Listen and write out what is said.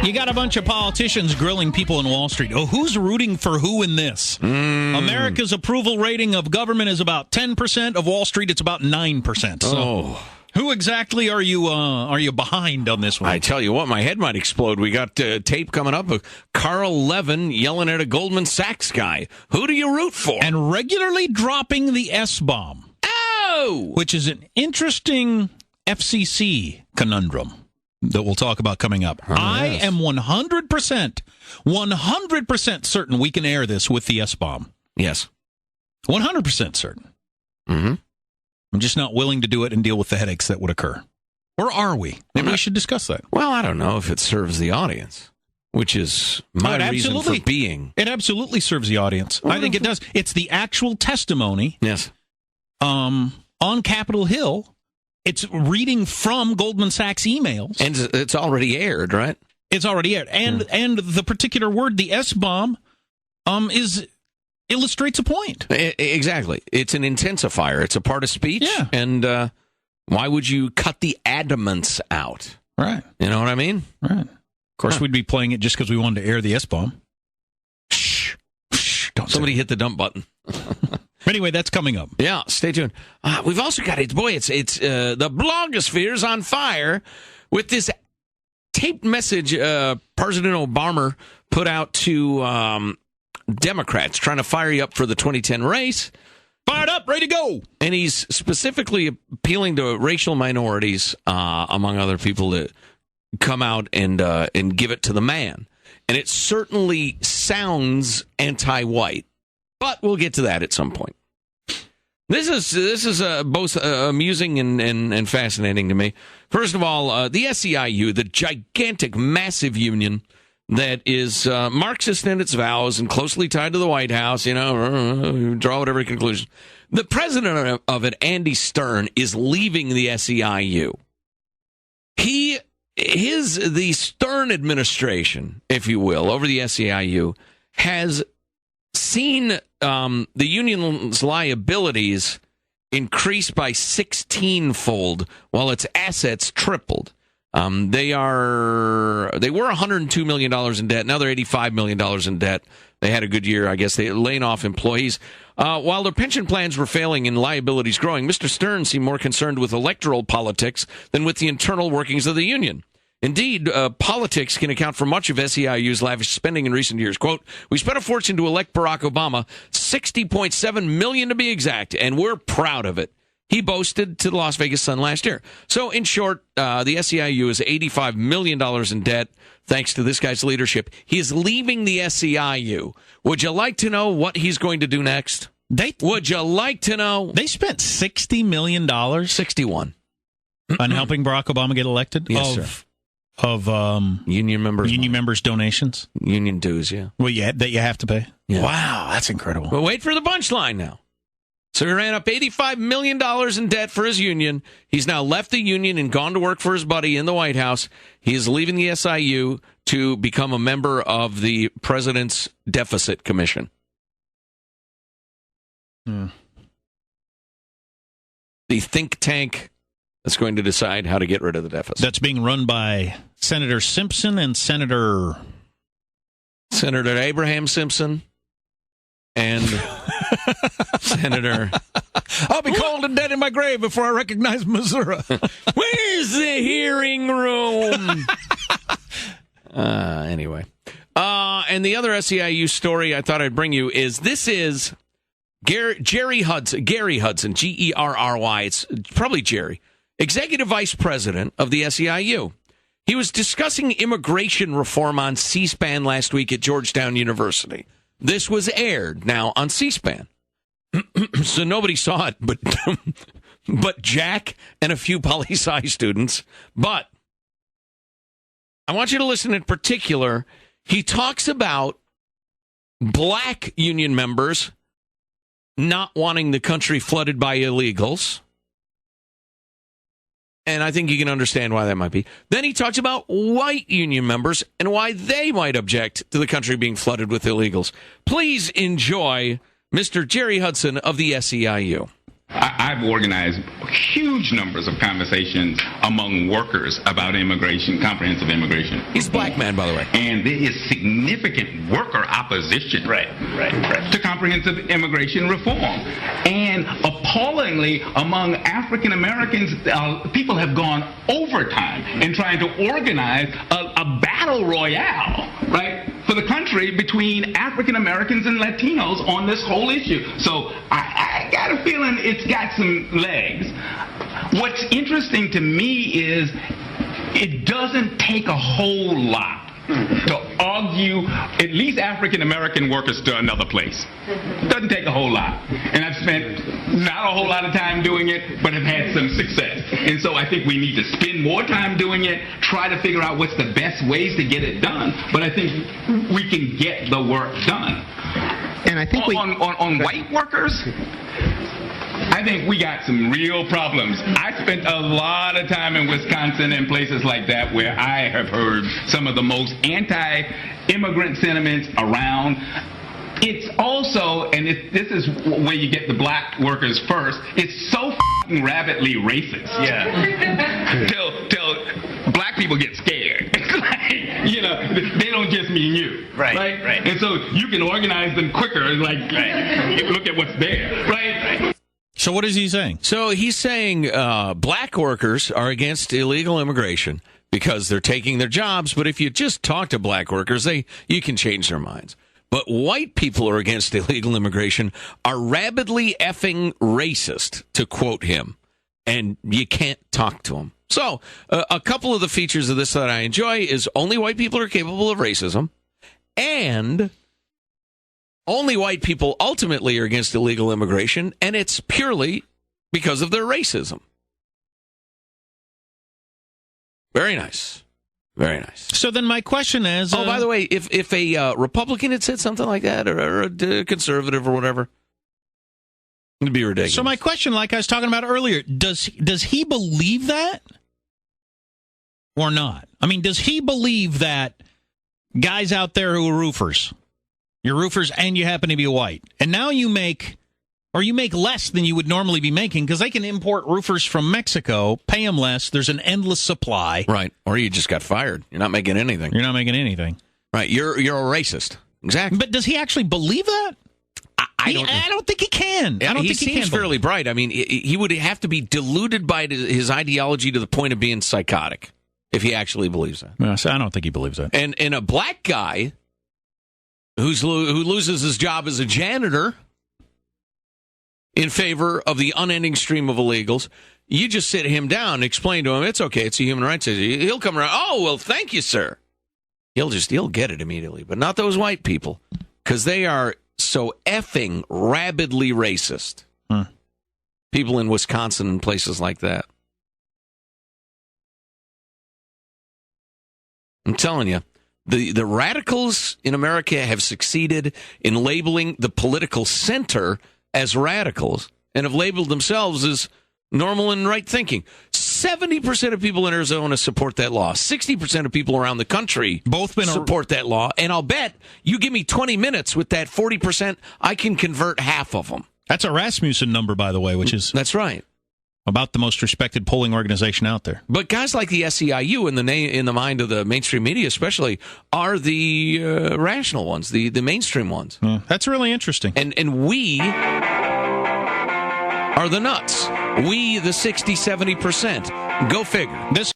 You got a bunch of politicians grilling people in Wall Street. Oh, who's rooting for who in this? America's approval rating of government is about 10%. Of Wall Street, it's about 9%. So who exactly are you behind on this one? I tell you what, my head might explode. We got tape coming up of Carl Levin yelling at a Goldman Sachs guy. Who do you root for? And regularly dropping the S-bomb. Oh! Which is an interesting FCC conundrum that we'll talk about coming up. Oh, I yes. am 100% certain we can air this with the S-bomb. Yes. 100% certain. Mm-hmm. I'm just not willing to do it and deal with the headaches that would occur. Or are we? Maybe we should discuss that. Well, I don't know if it serves the audience, which is my reason for being. It absolutely serves the audience. I think it does. It's the actual testimony. Yes. On Capitol Hill. It's reading from Goldman Sachs emails. And it's already aired, right? It's already aired. And the particular word, the S-bomb, illustrates a point. Exactly. It's an intensifier. It's a part of speech. Yeah. And why would you cut the adamants out? Right. You know what I mean? Right. Of course, we'd be playing it just because we wanted to air the S-bomb. Shh. Don't Somebody hit the dump button. Anyway, that's coming up. Yeah, stay tuned. We've also got it's the blogosphere's on fire with this taped message President Obama put out to Democrats trying to fire you up for the 2010 race. Fired up, ready to go. And he's specifically appealing to racial minorities, among other people, to come out and give it to the man. And it certainly sounds anti-white. But we'll get to that at some point. This is both amusing and fascinating to me. First of all, the SEIU, the gigantic, massive union that is Marxist in its vows and closely tied to the White House, draw whatever conclusion. The president of it, Andy Stern, is leaving the SEIU. The Stern administration, if you will, over the SEIU, has seen the union's liabilities increased by 16-fold, while its assets tripled. They were $102 million in debt. Now they're $85 million in debt. They had a good year, I guess. They're laying off employees. While their pension plans were failing and liabilities growing, Mr. Stern seemed more concerned with electoral politics than with the internal workings of the union. Indeed, politics can account for much of SEIU's lavish spending in recent years. Quote, "We spent a fortune to elect Barack Obama, $60.7 million to be exact, and we're proud of it," he boasted to the Las Vegas Sun last year. So, in short, the SEIU is $85 million in debt, thanks to this guy's leadership. He is leaving the SEIU. Would you like to know what he's going to do next? Would you like to know? They spent $60 million? 61. On helping Barack Obama get elected? Yes, sir. Of union members' donations, union dues, yeah. Well, yeah, that you have to pay. Yeah. Wow, that's incredible. But wait for the punchline now. So he ran up $85 million in debt for his union. He's now left the union and gone to work for his buddy in the White House. He is leaving the SEIU to become a member of the President's Deficit Commission. The think tank that's going to decide how to get rid of the deficit. That's being run by Senator Simpson and Senator Abraham Simpson and Senator... I'll be cold and dead in my grave before I recognize Missouri. Where's the hearing room? Anyway. And the other SEIU story I thought I'd bring you is Gary Hudson, Gerry. It's probably Jerry. Executive Vice President of the SEIU. He was discussing immigration reform on C-SPAN last week at Georgetown University. This was aired now on C-SPAN. So nobody saw it but Jack and a few poli-sci students. But I want you to listen in particular. He talks about black union members not wanting the country flooded by illegals. And I think you can understand why that might be. Then he talks about white union members and why they might object to the country being flooded with illegals. Please enjoy Mr. Gerry Hudson of the SEIU. I've organized huge numbers of conversations among workers about immigration, comprehensive immigration. He's a black man, by the way. And there is significant worker opposition to comprehensive immigration reform. And appallingly, among African Americans, people have gone overtime in trying to organize a battle royale, right, for the country between African Americans and Latinos on this whole issue. So I got a feeling it's got some legs. What's interesting to me is it doesn't take a whole lot to argue at least African American workers to another place. It doesn't take a whole lot. And I've spent not a whole lot of time doing it, but have had some success. And so I think we need to spend more time doing it, try to figure out what's the best ways to get it done. But I think we can get the work done. And I think on white workers, I think we got some real problems. I spent a lot of time in Wisconsin and places like that where I have heard some of the most anti-immigrant sentiments around. It's also, and this is where you get the black workers first, it's so f***ing rabidly racist. Yeah. Till black people get scared. They don't just mean you. Right. And so you can organize them quicker, look at what's there. Right. So what is he saying? So he's saying black workers are against illegal immigration because they're taking their jobs, but if you just talk to black workers, you can change their minds. But white people who are against illegal immigration are rabidly effing racist, to quote him, and you can't talk to them. So a couple of the features of this that I enjoy is only white people are capable of racism, and only white people ultimately are against illegal immigration, and it's purely because of their racism. Very nice. Very nice. So then my question is... Oh, by the way, if a Republican had said something like that, or a conservative or whatever, it'd be ridiculous. So my question, like I was talking about earlier, does he believe that or not? I mean, does he believe that guys out there who are roofers, you're roofers and you happen to be white, and now you make less than you would normally be making because they can import roofers from Mexico, pay them less, there's an endless supply. Right. Or you just got fired. You're not making anything. Right. You're a racist. Exactly. But does he actually believe that? I don't think he can. I don't think he seems fairly bright. I mean, he would have to be deluded by his ideology to the point of being psychotic if he actually believes that. No, I don't think he believes that. And a black guy who loses his job as a janitor in favor of the unending stream of illegals, you just sit him down and explain to him, it's okay, it's a human rights issue. He'll come around, oh, well, thank you, sir. He'll get it immediately, but not those white people, because they are so effing rabidly racist. People in Wisconsin and places like that. I'm telling you, the radicals in America have succeeded in labeling the political center as radicals and have labeled themselves as normal and right thinking. 70% of people in Arizona support that law. 60% of people around the country support that law. And I'll bet you give me 20 minutes with that 40%, I can convert half of them. That's a Rasmussen number, by the way, which is... That's right. About the most respected polling organization out there. But guys like the SEIU, in the mind of the mainstream media especially, are the rational ones, the mainstream ones. That's really interesting. And we are the nuts. We, the 60, 70%. Go figure. This